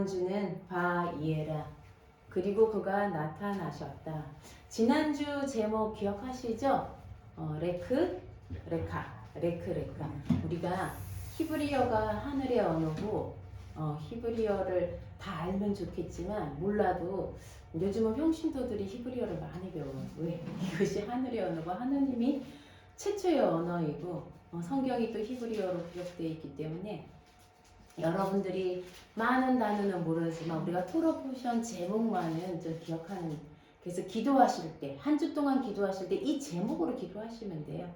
이번 주는 바이에라 그리고 그가 나타나셨다. 지난주 제목 기억하시죠? 레카. 우리가 히브리어가 하늘의 언어고 히브리어를 다 알면 좋겠지만 몰라도 요즘은 평신도들이 히브리어를 많이 배워요. 왜? 이것이 하늘의 언어고 하느님이 최초의 언어이고 성경이 또 히브리어로 기록되어 있기 때문에 여러분들이 많은 단어는 모르지만 우리가 토로 포션 제목만은 좀 기억하는. 그래서 기도하실 때, 한 주 동안 기도하실 때 이 제목으로 기도하시면 돼요.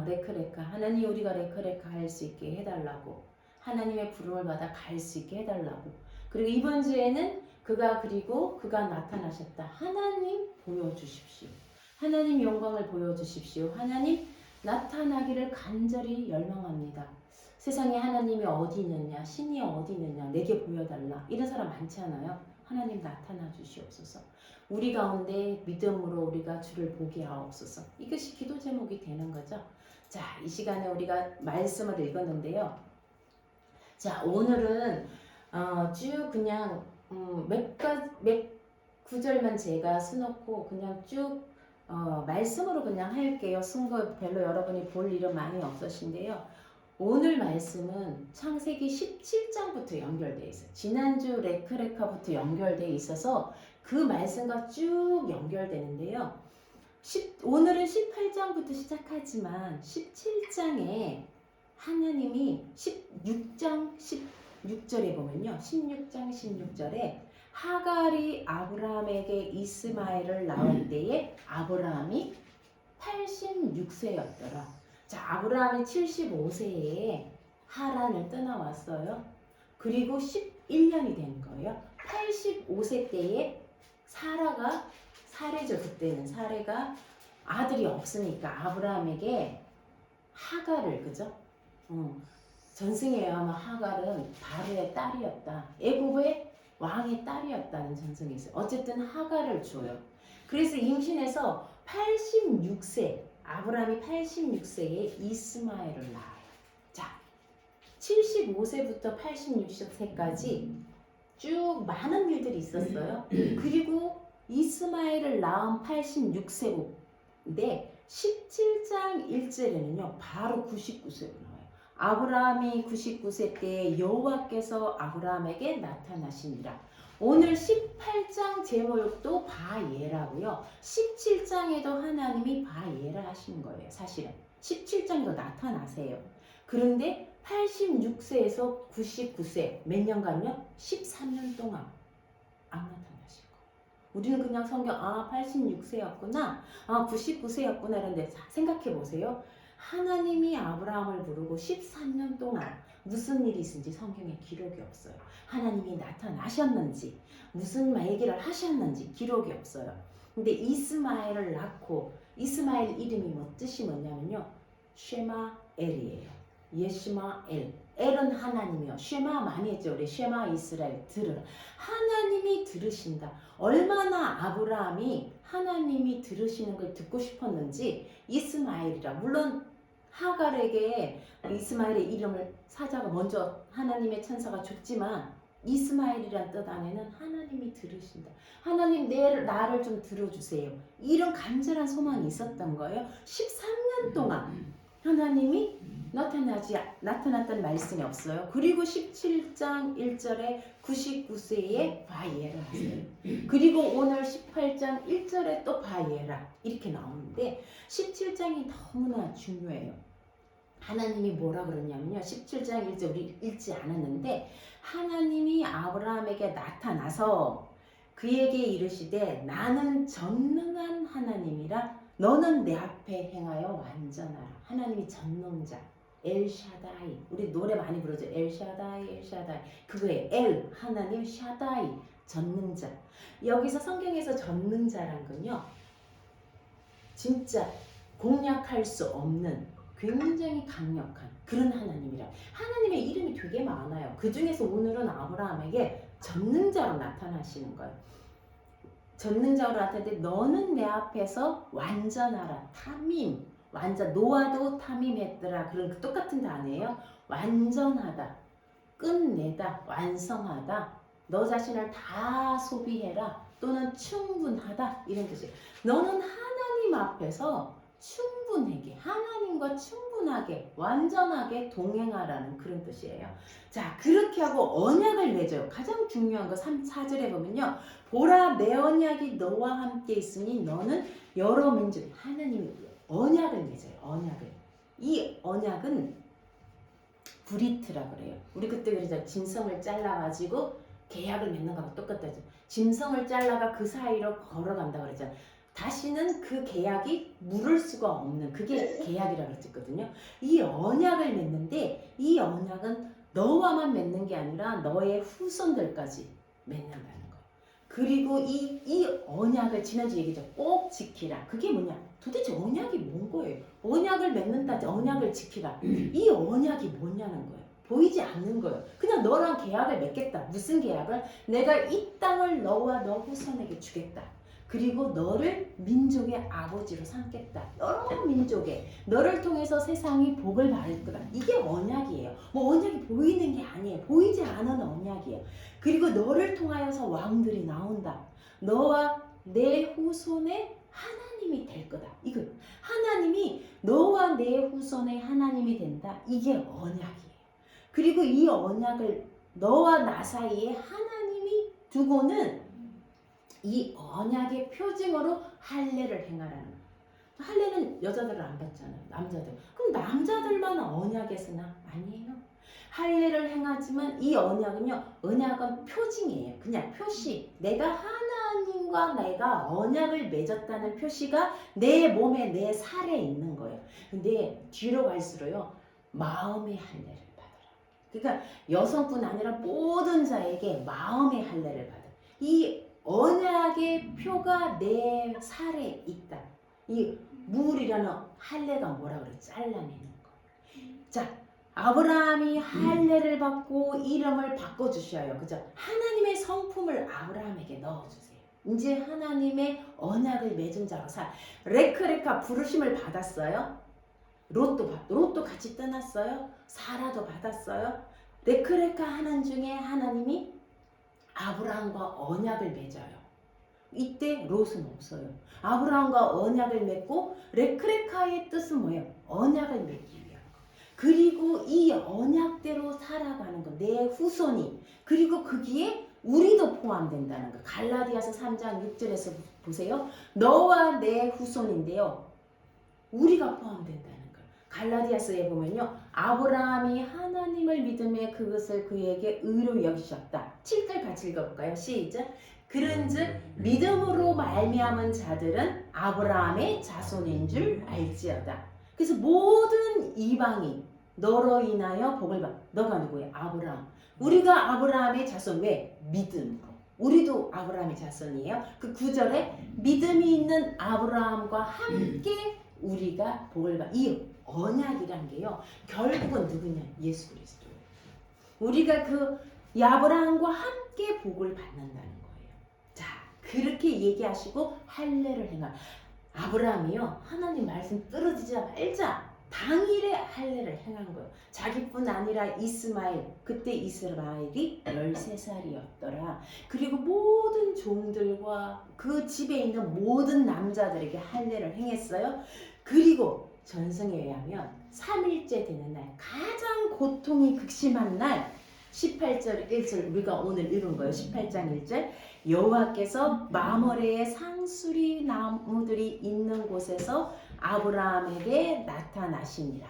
레크레카. 하나님 우리가 레크레카 할 수 있게 해달라고. 하나님의 부름을 받아 갈 수 있게 해달라고. 그리고 이번 주에는 그리고 그가 나타나셨다. 하나님 보여주십시오. 하나님 영광을 보여주십시오. 하나님 나타나기를 간절히 열망합니다. 세상에 하나님이 어디 있느냐, 신이 어디 있느냐, 내게 보여달라. 이런 사람 많지 않아요? 하나님 나타나 주시옵소서. 우리 가운데 믿음으로 우리가 주를 보게 하옵소서. 이것이 기도 제목이 되는 거죠. 자, 이 시간에 우리가 말씀을 읽었는데요. 자, 오늘은 쭉 그냥 몇 구절만 제가 수놓고 그냥 쭉 말씀으로 그냥 할게요. 승거 별로 여러분이 볼 일은 많이 없으신데요. 오늘 말씀은 창세기 17장부터 연결되어 있어요. 지난주 레크레카부터 연결되어 있어서 그 말씀과 쭉 연결되는데요. 오늘은 18장부터 시작하지만 17장에 하나님이 16장 16절에 보면요. 16장 16절에 하갈이 아브라함에게 이스마엘을 낳을 때에 아브라함이 86세였더라. 자, 아브라함이 75세에 하란을 떠나왔어요. 그리고 11년이 된 거예요. 85세 때에 사례죠. 그때는 사례가 아들이 없으니까 아브라함에게 하갈을, 그죠? 전승에 의하면 하갈은 바로의 딸이었다. 애굽의 왕의 딸이었다는 전승이 있어요. 어쨌든 하갈을 줘요. 그래서 임신해서 86세, 아브라함이 86세에 이스마엘을 낳아요. 자, 75세부터 86세까지 쭉 많은 일들이 있었어요. 그리고 이스마엘을 낳은 86세인데 17장 1절에는요. 바로 99세로 나와요. 아브라함이 99세 때 여호와께서 아브라함에게 나타나시니라. 오늘 18장 제목도 바예라고요. 17장에도 하나님이 바예라 하시는 거예요. 사실은 17장에도 나타나세요. 그런데 86세에서 99세 몇 년간요? 13년 동안 안 나타나신 거예요. 우리는 그냥 성경 86세였구나 99세였구나 이런데 생각해 보세요. 하나님이 아브라함을 부르고 13년 동안 무슨 일이 있은지 성경에 기록이 없어요. 하나님이 나타나셨는지 무슨 얘기를 하셨는지 기록이 없어요. 근데 이스마엘을 낳고 이스마엘 이름이 뜻이 뭐냐면요. 쉐마엘이에요. 예시마엘. 엘은 하나님이요. 쉐마 많이 했죠. 우리 쉐마 이스라엘 들으라. 하나님이 들으신다. 얼마나 아브라함이 하나님이 들으시는 걸 듣고 싶었는지 이스마엘이라. 물론 하갈에게 이스마엘의 이름을 사자가 먼저 하나님의 천사가 줬지만 이스마엘이란 뜻 안에는 하나님이 들으신다. 하나님 나를 좀 들어주세요. 이런 간절한 소망이 있었던 거예요. 13년 동안 하나님이 나타났다는 말씀이 없어요. 그리고 17장 1절에 99세에 바예라 하세요. 그리고 오늘 18장 1절에 또 바예라 이렇게 나오는데 17장이 너무나 중요해요. 하나님이 뭐라 그러냐면요. 17장 1절 우리 읽지 않았는데 하나님이 아브라함에게 나타나서 그에게 이르시되 나는 전능한 하나님이라 너는 내 앞에 행하여 완전하라. 하나님이 전능자 엘샤다이. 우리 노래 많이 부르죠. 엘샤다이. 그거예요. 엘 하나님, 샤다이 전능자. 여기서 성경에서 전능자란 건요. 진짜 공략할 수 없는 굉장히 강력한 그런 하나님이라. 하나님의 이름이 되게 많아요. 그 중에서 오늘은 아브라함에게 전능자로 나타나시는 거예요. 전능자로 나타났는데 너는 내 앞에서 완전하라. 탐임. 완전. 노아도 탐임했더라. 그런 똑같은 단어예요. 완전하다. 끝내다. 완성하다. 너 자신을 다 소비해라 또는 충분하다 이런 뜻이에요. 너는 하나님 앞에서 충분하게 하나님과 충분하게 완전하게 동행하라는 그런 뜻이에요. 자 그렇게 하고 언약을 맺어요. 가장 중요한 거 4절에 보면요. 보라 내 언약이 너와 함께 있으니 너는 여러 민족 하나님이 언약을 맺어요. 언약을. 이 언약은 브리트라 그래요. 우리 그때 그러죠. 짐승을 잘라가지고 계약을 맺는 거하고 똑같다죠. 짐승을 잘라가 그 사이로 걸어간다 그랬잖아요. 다시는 그 계약이 무를 수가 없는 그게 계약이라고 했거든요. 이 언약을 맺는데 이 언약은 너와만 맺는 게 아니라 너의 후손들까지 맺는다는 거. 그리고 이 언약을 지난주 얘기죠. 꼭 지키라. 그게 뭐냐? 도대체 언약이 뭔 거예요? 언약을 맺는다. 언약을 지키라. 이 언약이 뭐냐는 거예요. 보이지 않는 거예요. 그냥 너랑 계약을 맺겠다. 무슨 계약을? 내가 이 땅을 너와 너 후손에게 주겠다. 그리고 너를 민족의 아버지로 삼겠다. 여러 민족에 너를 통해서 세상이 복을 받을 거다. 이게 언약이에요. 뭐 언약이 보이는 게 아니에요. 보이지 않은 언약이에요. 그리고 너를 통하여서 왕들이 나온다. 너와 내 후손의 하나님이 될 거다. 이거 하나님이 너와 내 후손의 하나님이 된다. 이게 언약이에요. 그리고 이 언약을 너와 나 사이에 하나님이 두고는 이 언약의 표징으로 할례를 행하라는 거예요. 할례는 여자들은 안 받잖아요. 남자들. 그럼 남자들만 언약에 쓰나? 아니에요. 할례를 행하지만 이 언약은요. 언약은 표징이에요. 그냥 표시. 내가 하나님과 내가 언약을 맺었다는 표시가 내 몸에 내 살에 있는 거예요. 근데 뒤로 갈수록요. 마음의 할례를 받아라. 그러니까 여성뿐 아니라 모든 자에게 마음의 할례를 받아. 이 언약의 표가 내 살에 있다. 이 물이라는 할례가 뭐라 그래? 잘라내는 거. 자, 아브라함이 할례를 받고 이름을 바꿔주셔요. 그죠? 하나님의 성품을 아브라함에게 넣어주세요. 이제 하나님의 언약을 맺은 자로 살. 레크레카 부르심을 받았어요. 롯도 같이 떠났어요. 사라도 받았어요. 레크레카 하는 중에 하나님이 아브라함과 언약을 맺어요. 이때 롯은 없어요. 아브라함과 언약을 맺고 레크레카의 뜻은 뭐예요? 언약을 맺기 위한 거. 그리고 이 언약대로 살아가는 거. 내 후손이. 그리고 거기에 우리도 포함된다는 거. 갈라디아서 3장 6절에서 보세요. 너와 내 후손인데요. 우리가 포함된다는 거. 갈라디아서에 보면요. 아브라함이 하나님을 믿음에 그것을 그에게 의로 여기셨다. 7절 같이 읽어볼까요? 시작. 그런즉 믿음으로 말미암은 자들은 아브라함의 자손인 줄 알지어다. 그래서 모든 이방이 너로 인하여 복을 받. 너가 누구예요? 아브라함. 우리가 아브라함의 자손. 왜? 믿음으로. 우리도 아브라함의 자손이에요. 그 9절에 믿음이 있는 아브라함과 함께 우리가 복을 받. 이 언약이란 게요. 결국은 누구냐? 예수 그리스도. 우리가 그 아브라함과 함께 복을 받는다는 거예요. 자, 그렇게 얘기하시고 할례를 행한 아브라함이요. 하나님 말씀 떨어지자 말자 당일에 할례를 행한 거예요. 자기뿐 아니라 이스마엘, 그때 이스마엘이 13살이었더라. 그리고 모든 종들과 그 집에 있는 모든 남자들에게 할례를 행했어요. 그리고 전승에 의하면 3일째 되는 날, 가장 고통이 극심한 날, 18절 1절 우리가 오늘 읽은 거예요. 18장 1절 여호와께서 마므레의 상수리 나무들이 있는 곳에서 아브라함에게 나타나시니라.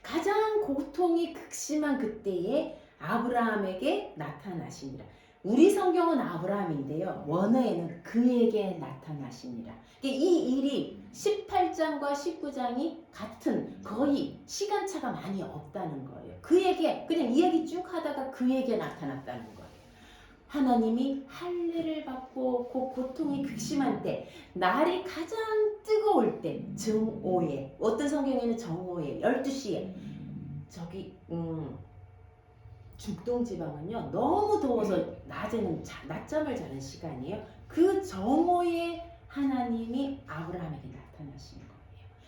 가장 고통이 극심한 그때에 아브라함에게 나타나시니라. 우리 성경은 아브라함인데요. 원어에는 그에게 나타나시니라. 이 일이 18장과 19장이 같은 거의 시간차가 많이 없다는 거예요. 그에게 그냥 이야기 쭉 하다가 그에게 나타났다는 거예요. 하나님이 할례를 받고 그 고통이 극심한 때, 날이 가장 뜨거울 때, 정오에, 어떤 성경에는 정오에, 12시에 저기 중동지방은요 너무 더워서 낮에는 낮잠을 자는 시간이에요. 그 정오에 하나님이 아브라함에게 나타나신 거예요.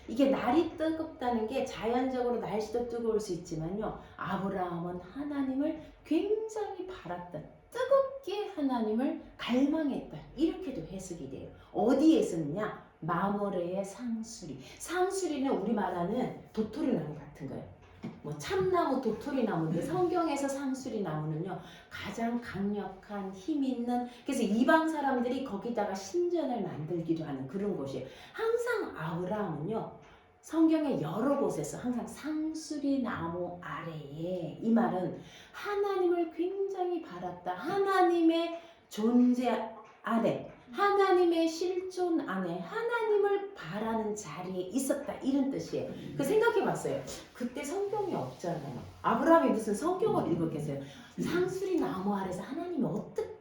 이게 날이 뜨겁다는 게 자연적으로 날씨도 뜨거울 수 있지만요. 아브라함은 하나님을 굉장히 바랐다. 뜨겁게 하나님을 갈망했다. 이렇게도 해석이 돼요. 어디에 쓰느냐? 마모레의 상수리. 상수리는 우리 말하는 도토리나무 같은 거예요. 뭐 참나무, 도토리나무인데 성경에서 상수리 나무는요 가장 강력한 힘 있는, 그래서 이방 사람들이 거기다가 신전을 만들기도 하는 그런 곳이에요. 항상 아브라함은요 성경의 여러 곳에서 항상 상수리 나무 아래에, 이 말은 하나님을 굉장히 바랐다. 하나님의 존재 아래, 하나님의 실존 안에 하나님을 바라는 자리에 있었다, 이런 뜻이에요. 그 생각해봤어요. 그때 성경이 없잖아요. 아브라함이 무슨 성경을 읽었겠어요. 상수리 나무 아래서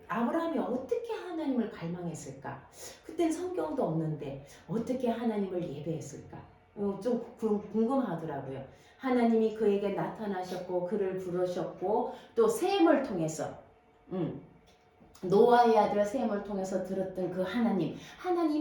아브라함이 어떻게 하나님을 갈망했을까? 그땐 성경도 없는데 어떻게 하나님을 예배했을까? 좀 궁금하더라고요. 하나님이 그에게 나타나셨고 그를 부르셨고 또 셈을 통해서 노아의 아들 셈을 통해서 들었던 그 하나님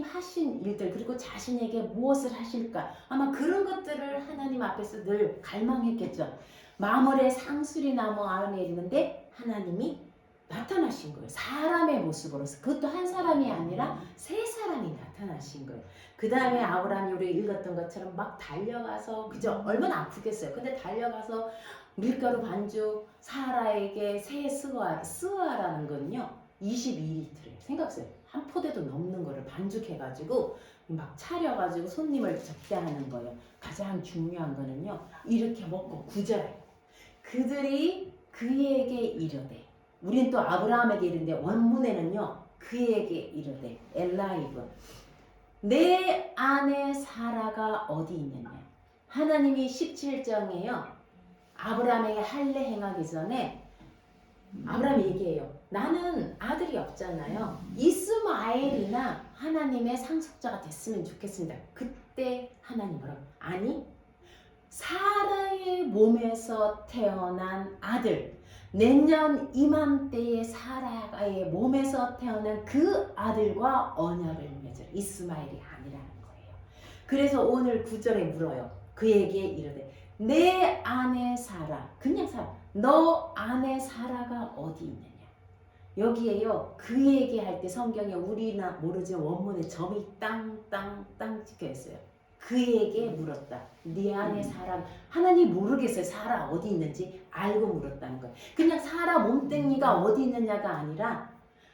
하신 일들, 그리고 자신에게 무엇을 하실까, 아마 그런 것들을 하나님 앞에서 늘 갈망했겠죠. 마물의 상수리 나무 아래에 있는데 하나님이 나타나신 거예요. 사람의 모습으로서. 그것도 한 사람이 아니라 세 사람이 나타나신 거예요. 그 다음에 아브라함이 우리 읽었던 것처럼 막 달려가서, 그죠? 얼마나 아프겠어요. 근데 달려가서 밀가루 반죽 사라에게 새 스와라는 건요 22리터래요. 생각하세요. 한 포대도 넘는 거를 반죽해가지고 막 차려가지고 손님을 접대하는 거예요. 가장 중요한 거는요, 이렇게 먹고 구절해요. 그들이 그에게 이르되, 우린 또 아브라함에게 이르는데 원문에는요 그에게 이르되, 엘라이브, 내 아내 사라가 어디 있느냐. 하나님이 17장에요 아브라함에게 할례 행하기 전에 아브라함이 얘기해요. 나는 아들이 없잖아요. 이스마엘이나 하나님의 상속자가 됐으면 좋겠습니다. 그때 하나님 뭐라고? 아니, 사라의 몸에서 태어난 아들, 내년 이맘때에 사라의 몸에서 태어난 그 아들과 언약을 맺으라. 이스마엘이 아니라는 거예요. 그래서 오늘 9절에 물어요. 그에게 이르되, 내 아내 사라, 그냥 사라, 너 아내 사라가 어디 있느냐. 여기에요 그에게 할 때 성경에 우리나 모르지만 원문에 점이 땅땅땅 찍혀 있어요. 그에게 물었다. 네 아내 사라, 하나님 모르겠어요. 사라 어디 있는지, 알고 물었다는 거예요. 그냥 사라 몸뚱이가 어디 있느냐가 아니라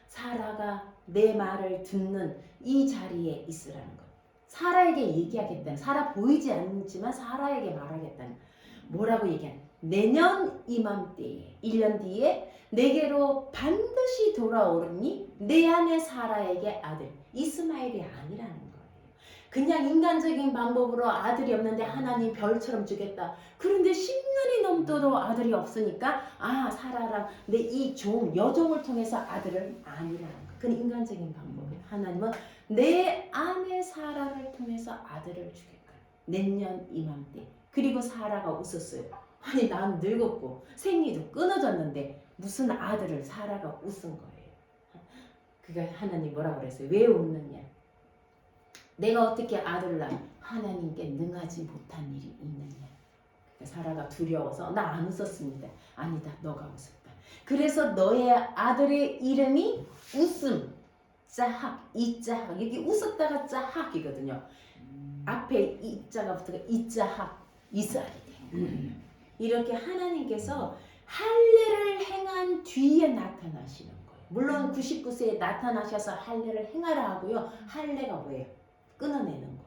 사라가 내 말을 듣는 이 자리에 있으라는 거예요. 사라에게 얘기하겠다는, 사라 보이지 않지만 사라에게 말하겠다는, 뭐라고 얘기하는, 내년 이맘때에 1년 뒤에 내게로 반드시 돌아오르니 내 아내 사라에게 아들, 이스마엘이 아니라는 거예요. 그냥 인간적인 방법으로 아들이 없는데 하나님 별처럼 주겠다. 그런데 10년이 넘도록 아들이 없으니까 사라랑 내 이 여종을 통해서 아들을 아니라는 거예요. 그건 인간적인 방법이에요. 하나님은 내 아내 사라를 통해서 아들을 주겠다. 내년 이맘때. 그리고 사라가 웃었어요. 아니 난 늙었고 생리도 끊어졌는데 무슨 아들을, 사라가 웃은 거예요. 그가 하나님 뭐라고 그랬어요? 왜 웃느냐? 내가 어떻게 아들을 낳아? 하나님께 능하지 못한 일이 있느냐? 사라가 두려워서 나 안 웃었습니다. 아니다, 너가 웃었다. 그래서 너의 아들의 이름이 웃음, 짜학, 이짜학. 여기 웃었다가 짜학이거든요. 앞에 이자가 붙어가 이짜학, 이스라엘이 돼. 이렇게 하나님께서 할례를 행한 뒤에 나타나시는 거예요. 물론 99세에 나타나셔서 할례를 행하라 하고요. 할례가 뭐예요? 끊어내는 거예요.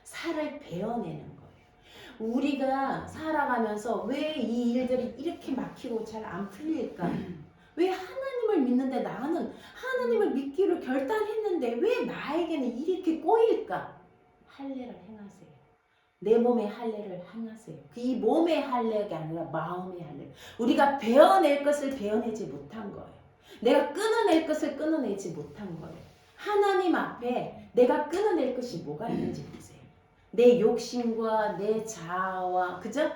살을 베어내는 거예요. 우리가 살아가면서 왜 이 일들이 이렇게 막히고 잘 안 풀릴까? 왜 하나님을 믿는데, 나는 하나님을 믿기로 결단했는데 왜 나에게는 이렇게 꼬일까? 할례를 행하세요. 내 몸의 할례를 행하세요. 이 몸의 할례가 아니라 마음의 할례. 우리가 베어낼 것을 베어내지 못한 거예요. 내가 끊어낼 것을 끊어내지 못한 거예요. 하나님 앞에 내가 끊어낼 것이 뭐가 있는지 보세요. 내 욕심과 내 자아와, 그죠?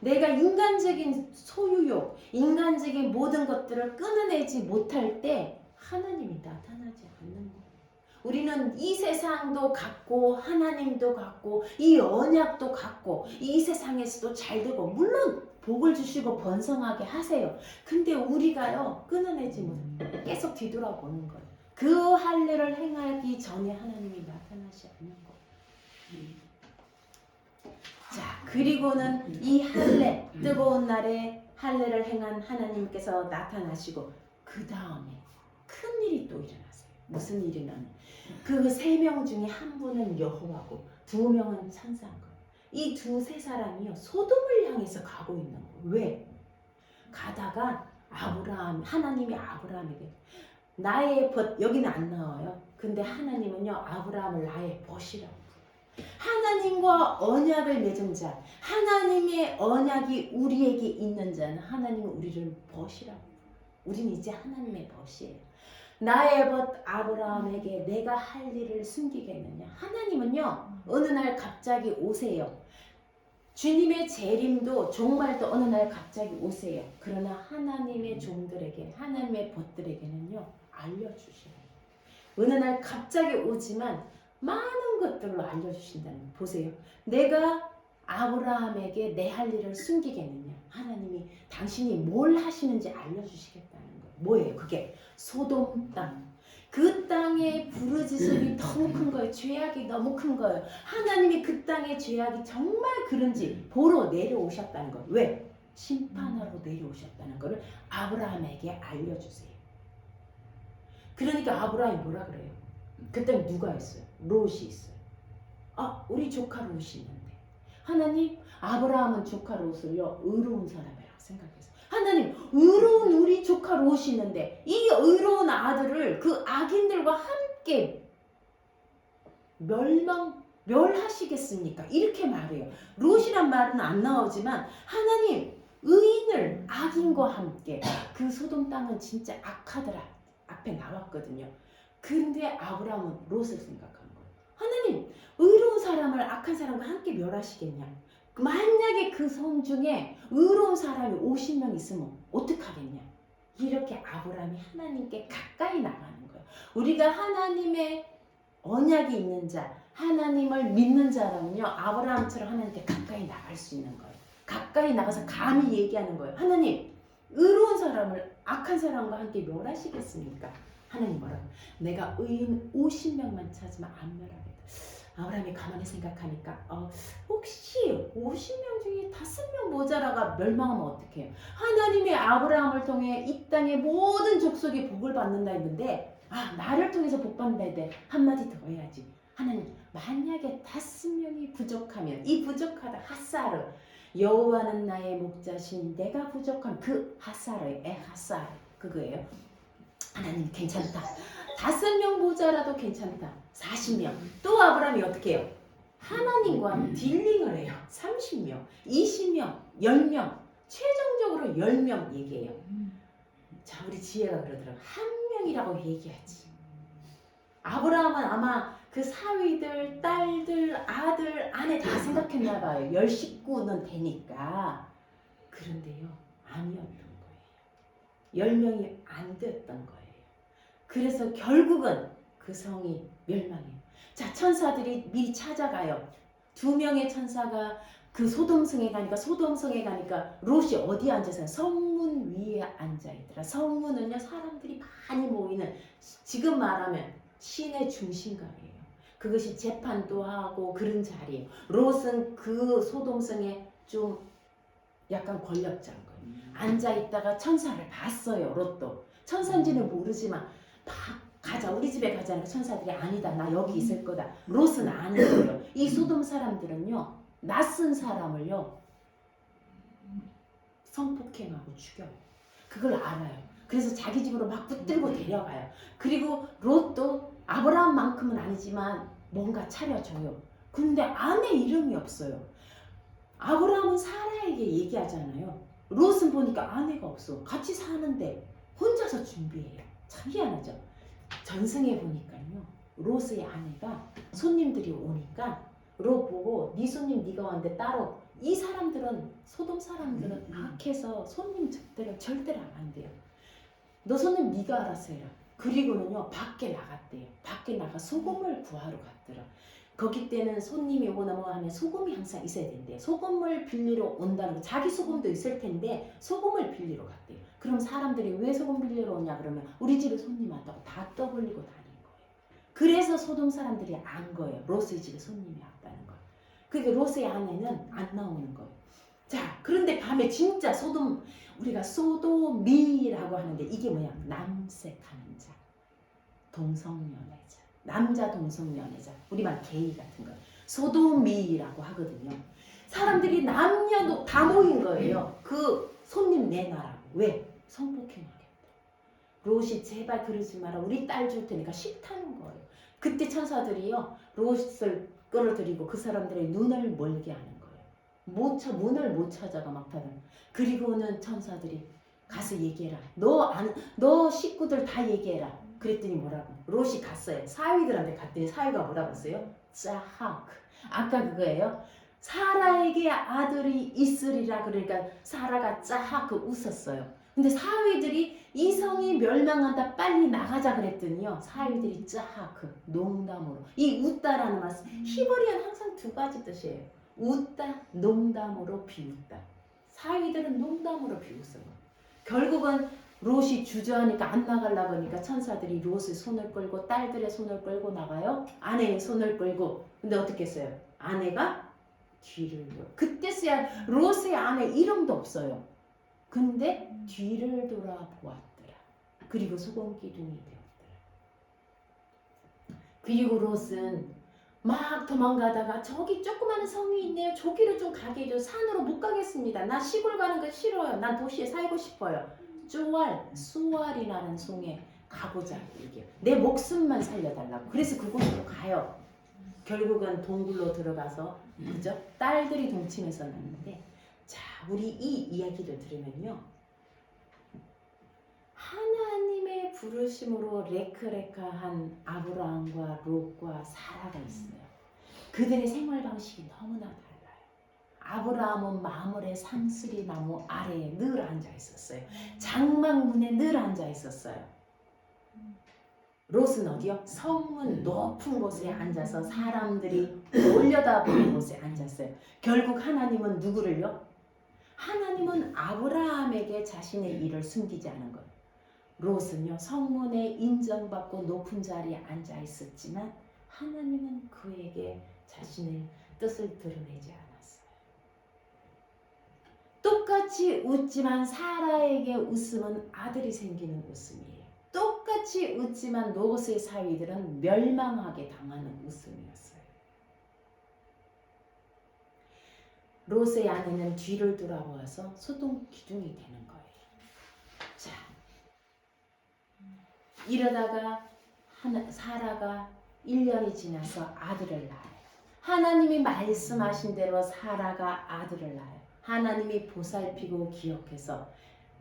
내가 인간적인 소유욕, 인간적인 모든 것들을 끊어내지 못할 때 하나님이 나타나지 않는 거예요. 우리는 이 세상도 갖고 하나님도 갖고 이 언약도 갖고 이 세상에서도 잘 되고 물론 복을 주시고 번성하게 하세요. 근데 우리가요 끊어내지 못해 계속 뒤돌아보는 거예요. 그 할례를 행하기 전에 하나님이 나타나지 않는 거예요. 자, 그리고는 이 할례 뜨거운 날에 할례를 행한 하나님께서 나타나시고 그 다음에 큰 일이 또 일어났어요. 무슨 일이 일어나냐? 그 3명 중에 한 분은 여호와고 2명은 천사인 거예요. 이 두세 사람이요 소돔을 향해서 가고 있는 거예요. 왜? 가다가 하나님이 아브라함에게 나의 벗, 여기는 안 나와요. 근데 하나님은요 아브라함을 나의 벗이라고. 하나님과 언약을 맺은 자, 하나님의 언약이 우리에게 있는 자는 하나님은 우리를 벗이라고. 우리는 이제 하나님의 벗이에요. 나의 벗 아브라함에게 내가 할 일을 숨기겠느냐. 하나님은요 어느 날 갑자기 오세요. 주님의 재림도 종말도 어느 날 갑자기 오세요. 그러나 하나님의 종들에게 하나님의 벗들에게는요 알려주시래요. 어느 날 갑자기 오지만 많은 것들로 알려주신다는 거 보세요. 내가 아브라함에게 내 할 일을 숨기겠느냐. 하나님이 당신이 뭘 하시는지 알려주시겠다는 거예요. 뭐예요? 그게 소돔 땅. 그 땅의 부르짖음이 너무 큰 거예요. 죄악이 너무 큰 거예요. 하나님이 그 땅의 죄악이 정말 그런지 보러 내려오셨다는 거예요. 왜? 심판하러 내려오셨다는 것을 아브라함에게 알려주세요. 그러니까 아브라함이 뭐라 그래요? 그때 누가 있어요? 롯이 있어요. 아, 우리 조카 롯이 있는데 하나님, 아브라함은 조카 롯을요 의로운 사람이라고 생각해서 하나님, 의로운 우리 조카 롯이 있는데 이 의로운 아들을 그 악인들과 함께 멸하시겠습니까? 이렇게 말해요. 롯이란 말은 안 나오지만 하나님, 의인을 악인과 함께. 그 소돔 땅은 진짜 악하더라 앞에 나왔거든요. 근데 아브라함은 롯을 생각한 거예요. 하나님, 의로운 사람을 악한 사람과 함께 멸하시겠냐? 만약에 그 성 중에 의로운 사람이 50명 있으면 어떡하겠냐? 이렇게 아브라함이 하나님께 가까이 나가는 거예요. 우리가 하나님의 언약이 있는 자, 하나님을 믿는 자라면요 아브라함처럼 하나님께 가까이 나갈 수 있는 거예요. 가까이 나가서 감히 얘기하는 거예요. 하나님, 의로운 사람을 악한 사람과 함께 멸하시겠습니까? 하나님 뭐라고? 내가 의인 50명만 찾으면 안 멸하겠다. 아브라함이 가만히 생각하니까 혹시 50명 중에 5명 모자라가 멸망하면 어떡해요? 하나님이 아브라함을 통해 이 땅의 모든 족속이 복을 받는다 했는데 나를 통해서 복 받는다 했는데 한마디 더 해야지. 하나님, 만약에 5명이 부족하면 이 부족하다 핫사르, 여호와는 나의 목자신 내가 부족한 그 핫사르, 핫사르 그거예요. 하나님 괜찮다. 5명 모자라도 괜찮다. 40명. 또 아브라함이 어떻게 해요? 하나님과 딜링을 해요. 30명, 20명, 10명. 최종적으로 10명 얘기해요. 자, 우리 지혜가 그러더라고. 한 명이라고 얘기하지. 아브라함은 아마 그 사위들, 딸들, 아들, 아내 다 생각했나 봐요. 10식구는 되니까. 그런데요, 아니었던 거예요. 10명이 안 됐던 거예요. 그래서 결국은 그 성이 멸망해요. 자, 천사들이 미리 찾아가요. 2명의 천사가 그 소돔성에 가니까 롯이 어디에 앉아서 성문 위에 앉아있더라. 성문은요 사람들이 많이 모이는, 지금 말하면 시내 중심가예요. 그것이 재판도 하고 그런 자리예요. 롯은 그 소돔성에 좀 약간 권력자인 거예요. 앉아있다가 천사를 봤어요. 롯도 천사인지는 모르지만 가자, 우리 집에 가자는 천사들이 아니다, 나 여기 있을 거다. 롯은 아는 거예요. 이 소돔 사람들은요 낯선 사람을요 성폭행하고 죽여요. 그걸 알아요. 그래서 자기 집으로 막 붙들고 데려가요. 그리고 롯도 아브라함만큼은 아니지만 뭔가 차려줘요. 근데 아내 이름이 없어요. 아브라함은 사라에게 얘기하잖아요. 롯은 보니까 아내가 없어. 같이 사는데 혼자서 준비해요. 참 희한하죠. 전승에 보니까요 롯의 아내가 손님들이 오니까 롯 보고 네 손님 네가 왔는데 따로, 이 사람들은 소돔 사람들은 악해서 손님들은 절대로 안 한대요. 너 손님 네가 알아서 해라. 그리고는요 밖에 나갔대요. 밖에 나가 소금을 구하러 갔더라. 거기 때는 손님이 오거나 뭐 하면 소금이 항상 있어야 된대요. 소금을 빌리러 온다는 거. 자기 소금도 있을 텐데 소금을 빌리러 갔대요. 그럼 사람들이 왜 소금 빌리러 오냐 그러면 우리 집에 손님 왔다고 다 떠벌리고 다닌 거예요. 그래서 소돔 사람들이 안 거예요. 롯의 집에 손님이 왔다는 거. 그러니까 롯의 아내는 안 나오는 거예요. 자, 그런데 밤에 진짜 소돔, 우리가 소도미라고 하는데 이게 뭐야? 남색하는 자, 동성연애자, 남자 동성연애자, 우리말 게이 같은 거, 소도미라고 하거든요. 사람들이 남녀도 다 모인 거예요. 그 손님 내놔라고. 왜? 성폭행하겠다. 롯이 제발 그러지 마라. 우리 딸 줄 테니까 싫다는 거예요. 그때 천사들이요 롯을 끌어들이고 그 사람들의 눈을 멀게 하는 거예요. 문을 못 찾아가 막다는. 그리고는 천사들이 가서 얘기해라. 너 식구들 다 얘기해라. 그랬더니 뭐라고? 롯이 갔어요. 사위들한테 갔더니 사위가 뭐라고 했어요? 짜하크. 아까 그거예요. 사라에게 아들이 있으리라. 그러니까 사라가 짜하크 웃었어요. 근데 사위들이 이성이 멸망한다 빨리 나가자 그랬더니요 사위들이 짜하크 농담으로. 이 웃다라는 말씀 히브리어는 항상 두 가지 뜻이에요. 웃다 농담으로 비웃다. 사위들은 농담으로 비웃어요. 결국은 롯이 주저하니까 안 나가려고 하니까 천사들이 롯의 손을 끌고 딸들의 손을 끌고 나가요. 아내의 손을 끌고. 근데 어떻게 했어요? 아내가 뒤를 돌아. 그때서야 롯의 아내 이름도 없어요. 근데 뒤를 돌아보았더라. 그리고 소금기둥이 되었더라. 그리고 롯은 막 도망가다가 저기 조그마한 성이 있네요. 저기로 좀 가게 해줘. 산으로 못 가겠습니다. 나 시골 가는 거 싫어요. 난 도시에 살고 싶어요. 수알이라는 성에 가보자. 얘기해요. 내 목숨만 살려달라고. 그래서 그곳으로 가요. 결국은 동굴로 들어가서 그죠? 딸들이 동침해서 났는데 자, 우리 이 이야기를 들으면요. 하나님의 부르심으로 레크레카한 아브라함과 롯과 사라가 있어요. 그들의 생활 방식이 너무나 달라요. 아브라함은 마물의 상스리 나무 아래에 늘 앉아 있었어요. 장막문에 늘 앉아 있었어요. 롯은 어디요? 성문 높은 곳에 앉아서 사람들이 올려다보는 곳에 앉았어요. 결국 하나님은 누구를요? 하나님은 아브라함에게 자신의 일을 숨기지 않은 거예요. 롯은요 성문에 인정받고 높은 자리에 앉아 있었지만 하나님은 그에게 자신의 뜻을 드러내지 않았어요. 똑같이 웃지만 사라에게 웃음은 아들이 생기는 웃음이에요. 똑같이 웃지만 롯의 사위들은 멸망하게 당하는 웃음이었어요. 롯의 아내는 뒤를 돌아보아서 소돔 기둥이 되는 거예요. 자, 이러다가 사라가 1년이 지나서 아들을 낳아요. 하나님이 말씀하신 대로 사라가 아들을 낳아요. 하나님이 보살피고 기억해서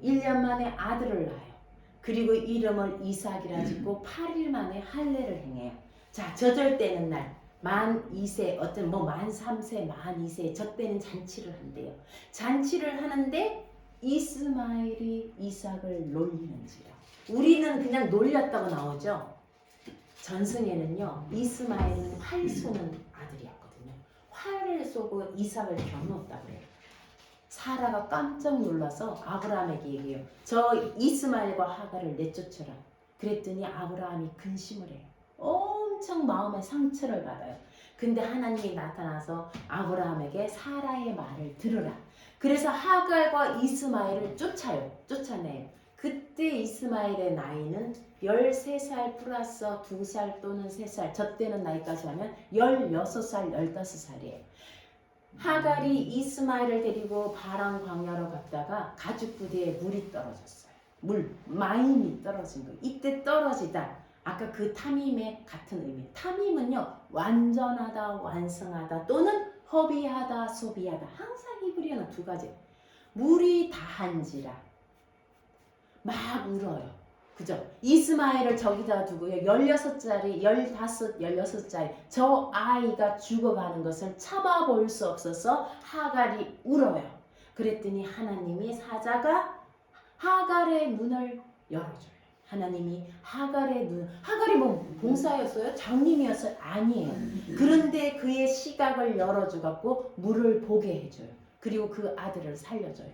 1년 만에 아들을 낳아요. 그리고 이름을 이삭이라 짓고 8일 만에 할례를 행해요. 자, 저절되는 날 만 2세 어떤 만 3세 만 2세 저 때는 잔치를 한대요. 잔치를 하는데 이스마엘이 이삭을 놀리는지라. 우리는 그냥 놀렸다고 나오죠. 전승에는요 이스마엘은 활 쏘는 아들이었거든요. 활을 쏘고 이삭을 겨누었다고 그래요. 사라가 깜짝 놀라서 아브라함에게 얘기해요. 저 이스마엘과 하갈을 내쫓으라. 그랬더니 아브라함이 근심을 해요. 엄청 마음의 상처를 받아요. 근데 하나님이 나타나서 아브라함에게 사라의 말을 들으라. 그래서 하갈과 이스마엘을 쫓아내요. 그때 이스마엘의 나이는 13살 플러스 2살 또는 3살, 저 때는 나이까지 하면 16살, 15살이에요. 하갈이 이스마엘을 데리고 바람 광야로 갔다가 가죽 부대에 물이 떨어졌어요. 마임이 떨어진 거예요. 이때 떨어지다. 아까 그 탐임의 같은 의미. 탐임은요 완전하다, 완성하다 또는 허비하다, 소비하다. 항상 히브리어는 두 가지. 물이 다한지라 막 울어요. 그죠? 이스마엘을 저기다 두고요. 16살짜리, 16살짜리 저 아이가 죽어가는 것을 참아볼 수 없어서 하갈이 울어요. 그랬더니 하나님이 사자가 하갈의 문을 열어줘요. 하나님이 하갈이 뭐 봉사였어요? 장님이었어요? 아니에요. 그런데 그의 시각을 열어주갖고 물을 보게 해줘요. 그리고 그 아들을 살려줘요.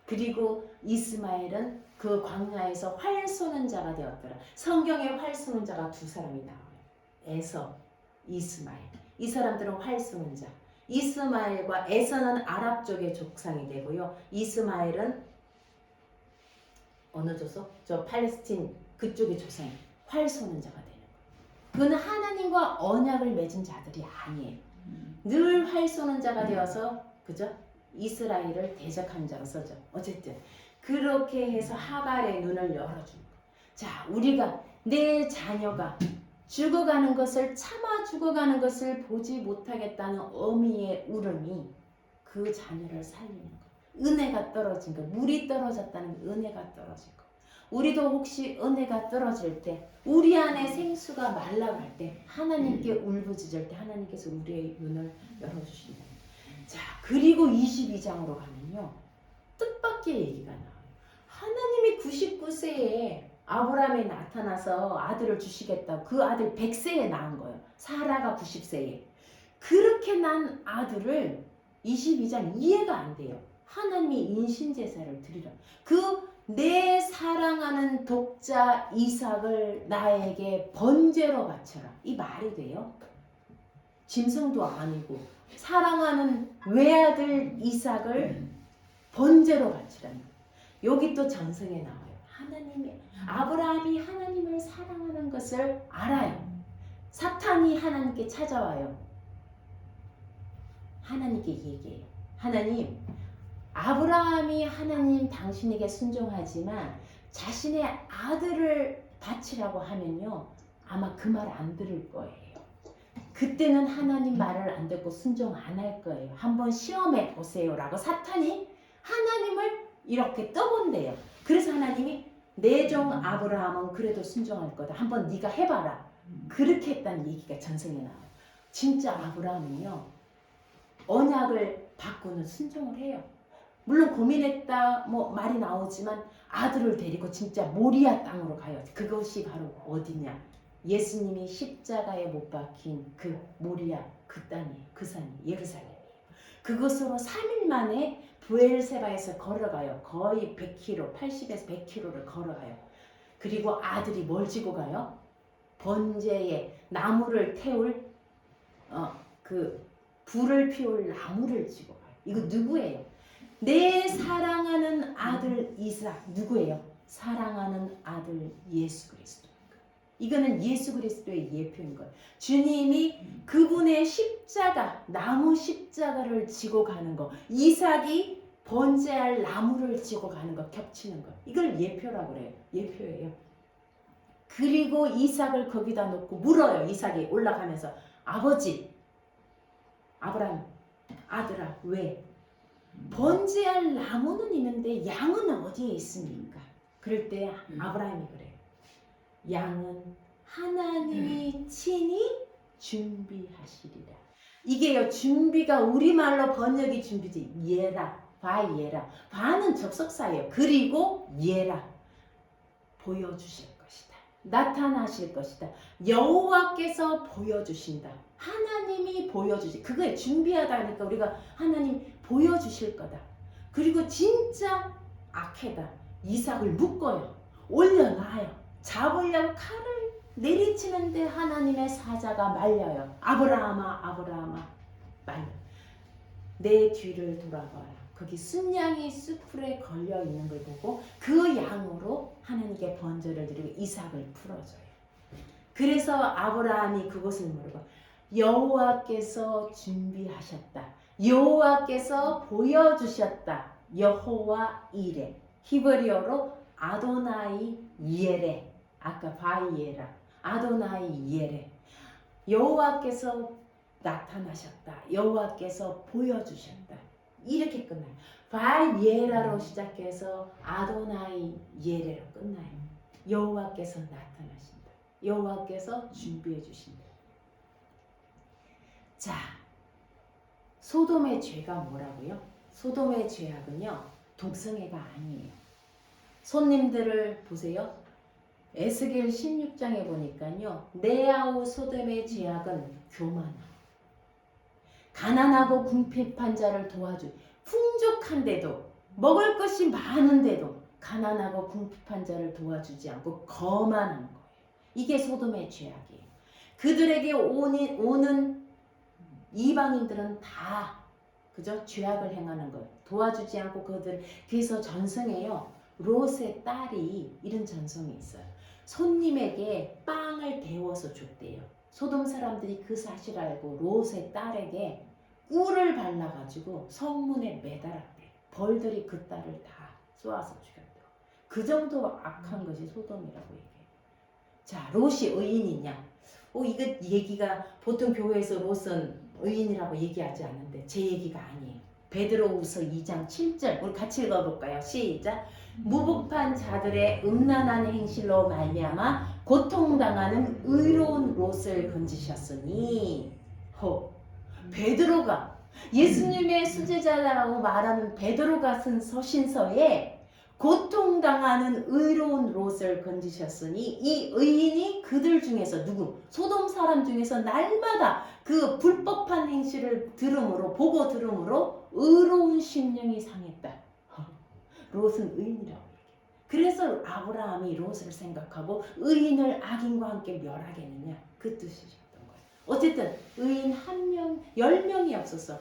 그리고 이스마엘은 그 광야에서 활 쏘는 자가 되었더라. 성경에 활 쏘는 자가 두 사람이 나와요. 에서, 이스마엘. 이 사람들은 활 쏘는 자. 이스마엘과 에서는 아랍 쪽의 족상이 되고요. 이스마엘은 어느 조속? 저 팔레스틴 그쪽의 조상이 활 쏘는 자가 되는 거예요. 그는 하나님과 언약을 맺은 자들이 아니에요. 늘 활 쏘는 자가 되어서 그죠? 이스라엘을 대적한 자로서죠. 어쨌든 그렇게 해서 하갈의 눈을 열어준 거예요. 자, 우리가 내 자녀가 죽어가는 것을 참아 죽어가는 것을 보지 못하겠다는 어미의 울음이 그 자녀를 살리는 거예요. 은혜가 떨어진 거, 물이 떨어졌다는 은혜가 떨어진 거. 우리도 혹시 은혜가 떨어질 때, 우리 안에 생수가 말라갈 때, 하나님께 울부짖을 때 하나님께서 우리의 눈을 열어주신다. 자, 그리고 22장으로 가면요, 뜻밖의 얘기가 나와요. 하나님이 99세에 아브라함에 나타나서 아들을 주시겠다고, 그 아들 100세에 낳은 거예요. 사라가 90세에. 그렇게 난 아들을 22장 이해가 안 돼요. 하나님이 인신제사를 드리라. 그 내 사랑하는 독자 이삭을 나에게 번제로 바쳐라. 이 말이 돼요? 짐승도 아니고 사랑하는 외아들 이삭을 번제로 바치라는. 여기 또 전성에 나와요. 아브라함이 하나님을 사랑하는 것을 알아요. 사탄이 하나님께 찾아와요. 하나님께 얘기해요. 하나님, 아브라함이 하나님 당신에게 순종하지만 자신의 아들을 바치라고 하면요, 아마 그 말 안 들을 거예요. 그때는 하나님 말을 안 듣고 순종 안 할 거예요. 한번 시험해 보세요 라고 사탄이 하나님을 이렇게 떠본대요. 그래서 하나님이 내 종 아브라함은 그래도 순종할 거다. 한번 네가 해봐라. 그렇게 했다는 얘기가 전성에 나와요. 진짜 아브라함은요, 언약을 받고는 순종을 해요. 물론 고민했다 뭐 말이 나오지만 아들을 데리고 진짜 모리아 땅으로 가요. 그것이 바로 어디냐? 예수님이 십자가에 못 박힌 그 모리아 그 땅이에요. 그 산이 예루살렘이에요. 그것으로 3일 만에 부엘세바에서 걸어가요. 거의 100km, 80에서 100km를 걸어가요. 그리고 아들이 뭘 지고 가요? 번제에 나무를 태울 그 불을 피울 나무를 지고 가요. 이거 누구예요? 내 사랑하는 아들 이삭. 누구예요? 사랑하는 아들 예수 그리스도. 이거는 예수 그리스도의 예표인 거예요. 주님이 그분의 십자가, 나무 십자가를 지고 가는 거, 이삭이 번제할 나무를 지고 가는 거, 겹치는 거, 이걸 예표라고 그래요. 예표예요. 그리고 이삭을 거기다 놓고 물어요. 이삭이 올라가면서, 아버지, 아브라함, 아들아, 왜? 번제할 나무는 있는데 양은 어디에 있습니까? 그럴 때 아브라함이 그래요. 양은 하나님이 친히 준비하시리라. 이게요, 준비가 우리말로 번역이 준비지. 예라, 바예라. 바는 접속사예요. 그리고 예라, 보여주실 것이다. 나타나실 것이다. 여호와께서 보여주신다. 하나님이 보여주시. 그거에 준비하다니까 우리가 하나님 보여주실 거다. 그리고 진짜 악해다. 이삭을 묶어요. 올려놔요. 잡으려고 칼을 내리치는데 하나님의 사자가 말려요. 아브라함아, 아브라함아, 말려. 내 뒤를 돌아봐라. 거기 순양이 숲풀에 걸려 있는 걸 보고 그 양으로 하나님께 번제를 드리고 이삭을 풀어줘요. 그래서 아브라함이 그것을 모르고 여호와께서 준비하셨다. 여호와께서 보여주셨다. 여호와 이레. 히브리어로 아도나이 예레. 아까 바이에라. 아도나이 예레. 여호와께서 나타나셨다. 여호와께서 보여주셨다. 이렇게 끝나요. 바이에라로 시작해서 아도나이 예레로 끝나요. 여호와께서 나타나신다. 여호와께서 준비해 주신다. 자, 소돔의 죄가 뭐라고요? 소돔의 죄악은요, 독성애가 아니에요. 손님들을 보세요. 에스겔 16장에 보니까요. 네아우 소돔의 죄악은 교만함. 가난하고 궁핍한 자를 도와주. 풍족한데도 먹을 것이 많은데도 가난하고 궁핍한 자를 도와주지 않고 거만한 거예요. 이게 소돔의 죄악이에요. 그들에게 오는 이방인들은 다 그저 죄악을 행하는 거예요. 도와주지 않고 그들. 그래서 전성에요. 롯의 딸이 이런 전성이 있어요. 손님에게 빵을 데워서 줬대요. 소돔 사람들이 그 사실 알고 롯의 딸에게 꿀을 발라가지고 성문에 매달았대. 벌들이 그 딸을 다 쏘아서 죽였대요. 그 정도 악한 것이 소돔이라고 얘기해요. 자, 롯이 의인이냐? 이거 얘기가 보통 교회에서 롯은 의인이라고 얘기하지 않는데 제 얘기가 아니에요. 베드로후서 2장 7절 우리 같이 읽어볼까요? 시작. 무법한 자들의 음란한 행실로 말미암아 고통당하는 의로운 롯을 건지셨으니 베드로가 예수님의 수제자라고 말하는 베드로가 쓴 서신서에 고통당하는 의로운 롯을 건지셨으니 이 의인이 그들 중에서 누구? 소돔 사람 중에서 날마다 그 불법한 행실을 보고 들음으로 의로운 심령이 상했다. 롯은 의인이라고 얘기해. 그래서 아브라함이 롯을 생각하고 의인을 악인과 함께 멸하겠느냐 그 뜻이셨던 거예요. 어쨌든 의인 10명이 없었어.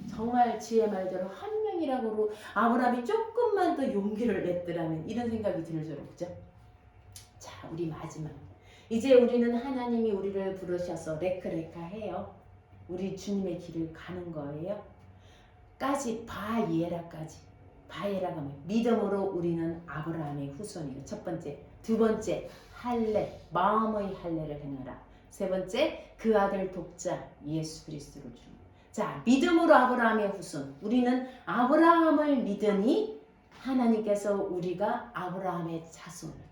정말 지혜 말대로 1명이라고 아브라함이 조금만 더 용기를 냈더라면 이런 생각이 들죠. 그죠? 자, 우리 마지막. 이제 우리는 하나님이 우리를 부르셔서 레크레카 해요. 우리 주님의 길을 가는 거예요. 바예라까지. 바예라가 뭐예요? 믿음으로 우리는 아브라함의 후손이에요. 첫 번째. 두 번째, 할례, 마음의 할례를 행하라. 세 번째, 그 아들 독자 예수 그리스도를 주는. 자, 믿음으로 아브라함의 후손. 우리는 아브라함을 믿으니 하나님께서 우리가 아브라함의 자손이다.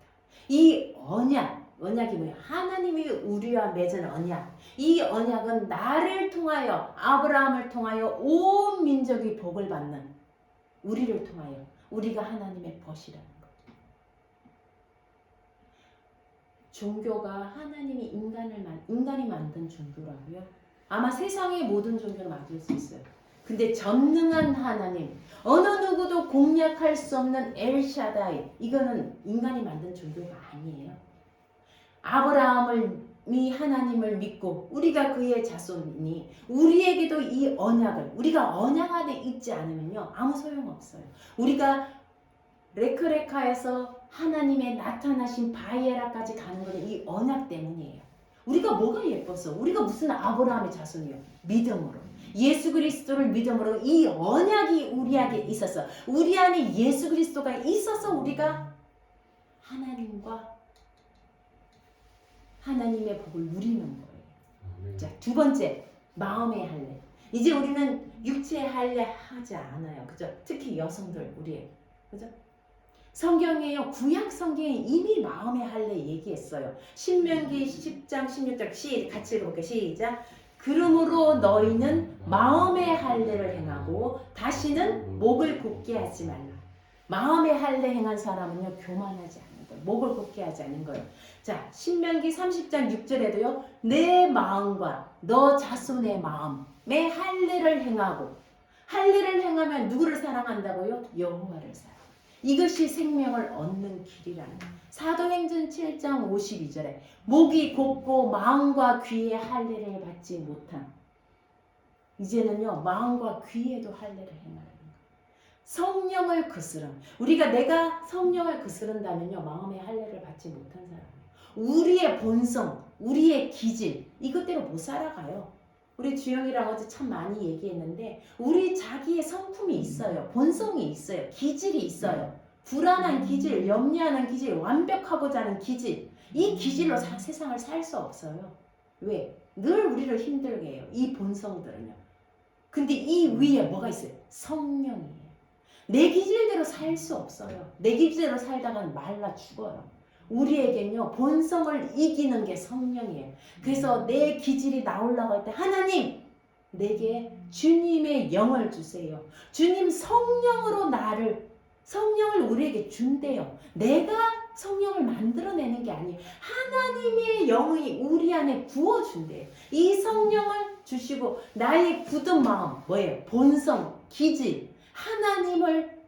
이 언약이 뭐예요? 하나님이 우리와 맺은 언약. 이 언약은 나를 통하여 아브라함을 통하여 온 민족이 복을 받는 우리를 통하여 우리가 하나님의 벗이라는 거죠. 종교가 하나님이 인간이 만든 종교라고요? 아마 세상의 모든 종교는 맞을 수 있어요. 근데 전능한 하나님, 어느 누구도 공략할 수 없는 엘샤다이, 이거는 인간이 만든 종교가 아니에요. 아브라함이 하나님을 믿고 우리가 그의 자손이니 우리에게도 이 언약을, 우리가 언약 안에 있지 않으면요 아무 소용없어요. 우리가 레크레카에서 하나님의 나타나신 바이에라까지 가는 것은 이 언약 때문이에요. 우리가 뭐가 예뻤어? 우리가 무슨 아브라함의 자손이요? 믿음으로. 예수 그리스도를 믿음으로 이 언약이 우리에게 있어서 우리 안에 예수 그리스도가 있어서 우리가 하나님의 복을 누리는 거예요. 자, 두 번째, 마음의 할례. 이제 우리는 육체의 할례 하지 않아요. 그죠? 특히 여성들, 그죠? 성경에요. 구약 성경에 이미 마음의 할례 얘기했어요. 신명기 10장 16장 같이 읽어볼게요. 시작. 그러므로 너희는 마음의 할례를 행하고 다시는 목을 굳게 하지 말라. 마음의 할례 행한 사람은요 교만하지 않는 거예요. 목을 굳게 하지 않는 거예요. 자, 신명기 30장 6절에도요. 내 마음과 너 자손의 마음의 할례를 행하고, 할례를 행하면 누구를 사랑한다고요? 여호와를 사랑. 이것이 생명을 얻는 길이라는 거예요. 사도행전 7장 52절에 목이 곧고 마음과 귀에 할례를 받지 못한, 이제는요 마음과 귀에도 할례를 행하는 거예요. 성령을 거스름. 내가 성령을 거스른다면요 마음의 할례를 받지 못한 사람이에요. 우리의 본성, 우리의 기질, 이것대로 못 살아가요. 우리 주영이랑 어제 참 많이 얘기했는데 우리 자기의 성품이 있어요. 본성이 있어요. 기질이 있어요. 불안한 기질, 염려하는 기질, 완벽하고자 하는 기질. 이 기질로 세상을 살 수 없어요. 왜? 늘 우리를 힘들게 해요. 이 본성들은요. 근데 이 위에 뭐가 있어요? 성령이에요. 내 기질대로 살 수 없어요. 내 기질대로 살다가는 말라 죽어요. 우리에겐요 본성을 이기는 게 성령이에요. 그래서 내 기질이 나오려고 할 때 하나님 내게 주님의 영을 주세요. 주님 성령을 우리에게 준대요. 내가 성령을 만들어내는 게 하나님의 영이 우리 안에 부어준대요. 이 성령을 주시고 나의 굳은 마음 뭐예요? 본성, 기질, 하나님을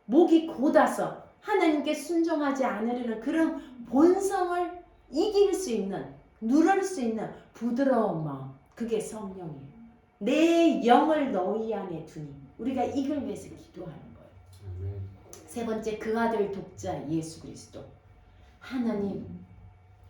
목이 곧아서 하나님께 순종하지 않으려는 그런 본성을 이길 수 있는, 누를 수 있는 부드러운 마음, 그게 성령이에요. 내 영을 너희 안에 두니, 우리가 이걸 위해서 기도하는 거예요. 세 번째, 그 아들 독자 예수 그리스도. 하나님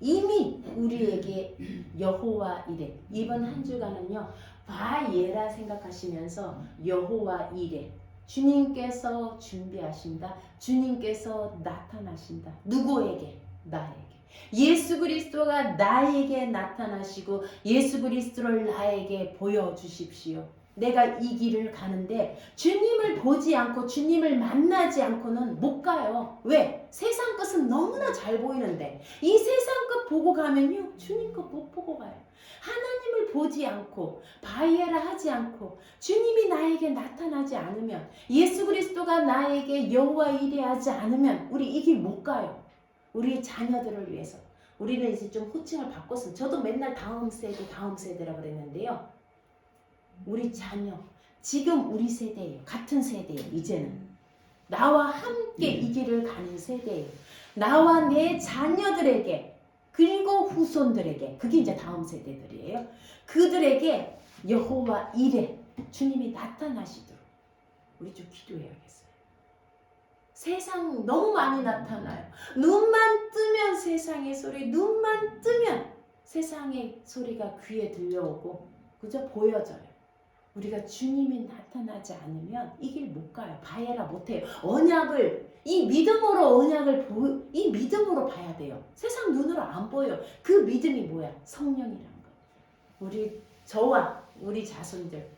이미 우리에게 여호와 이레, 이번 한 주간은요 바예라 생각하시면서 여호와 이레, 주님께서 준비하신다, 주님께서 나타나신다. 누구에게? 나에게. 예수 그리스도가 나에게 나타나시고 예수 그리스도를 나에게 보여주십시오. 내가 이 길을 가는데 주님을 보지 않고 주님을 만나지 않고는 못 가요. 왜? 세상 것은 너무나 잘 보이는데 이 세상 것 보고 가면요 주님 것 못 보고 가요. 하나님을 보지 않고 바이에라 하지 않고 주님이 나에게 나타나지 않으면, 예수 그리스도가 나에게 여호와 이레 하지 않으면 우리 이 길 못 가요. 우리 자녀들을 위해서. 우리는 이제 좀 호칭을 바꿨어요. 저도 맨날 다음 세대라고 그랬는데요. 우리 자녀, 지금 우리 세대예요. 같은 세대예요. 이제는 나와 함께 이 길을 가는 세대예요. 나와 내 자녀들에게, 그리고 후손들에게, 그게 이제 다음 세대들이에요. 그들에게 여호와 이레, 주님이 나타나시도록 우리 좀 기도해야겠어요. 세상 너무 많이 나타나요. 눈만 뜨면 세상의 소리, 눈만 뜨면 세상의 소리가 귀에 들려오고 그저 보여져요. 우리가 주님이 나타나지 않으면 이 길 못 가요. 바에라 못해요. 언약을, 이 믿음으로 언약을 이 믿음으로 봐야 돼요. 세상 눈으로 안 보여요. 그 믿음이 뭐야? 성령이라는 거. 우리 저와 우리 자손들,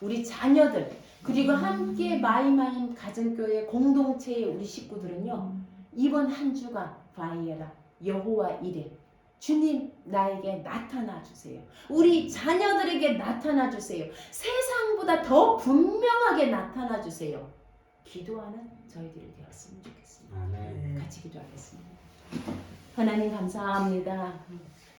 우리 자녀들, 그리고 함께 마이마임 가정교회 공동체의 우리 식구들은요, 이번 한 주간 바이에라 여호와 이레, 주님 나에게 나타나 주세요. 우리 자녀들에게 나타나 주세요. 세상보다 더 분명하게 나타나 주세요. 기도하는 저희들이 되었으면 좋겠습니다. 같이 기도하겠습니다. 하나님 감사합니다.